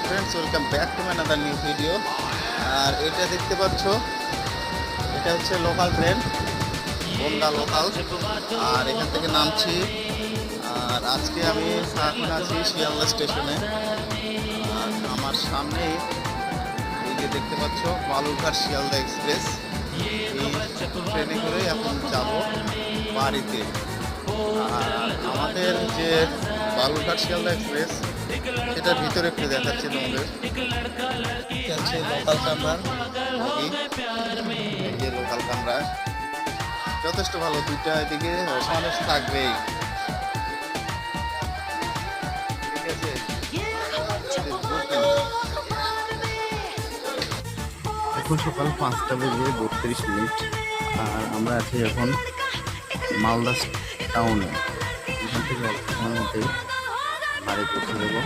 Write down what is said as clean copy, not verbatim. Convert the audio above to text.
Friends, welcome back to my another new video. আর এটা দেখতে পাচ্ছ, এটা হচ্ছে লোকাল ট্রেন, বনগাঁ লোকাল। আর এখান থেকে নামছি। আর আজকে আমি এখন আছি শিয়ালদা স্টেশনে। আর আমার সামনেই এই যে দেখতে পাচ্ছ বালুরঘাট শিয়ালদা এক্সপ্রেস, এই ট্রেনে করে এখন যাব বাড়িতে। আর আমাদের যে বালুরঘাট শিয়ালদা এক্সপ্রেস, সেটার ভিতরে একটু দেখাচ্ছি তোমাদের। এটা হচ্ছে লোকাল কামরার বগি, এই যে লোকাল কামরা যথেষ্ট ভালো, দুইটা এদিকে মানুষ থাকবেই, ঠিক আছে। এখন সকাল 5টা বেজে 32 মিনিট। আর আমরা আছি এখন মালদা টাউনে। এখান থেকে অল্প সময়ের মধ্যেই বাড়ি পৌঁছে দেবো।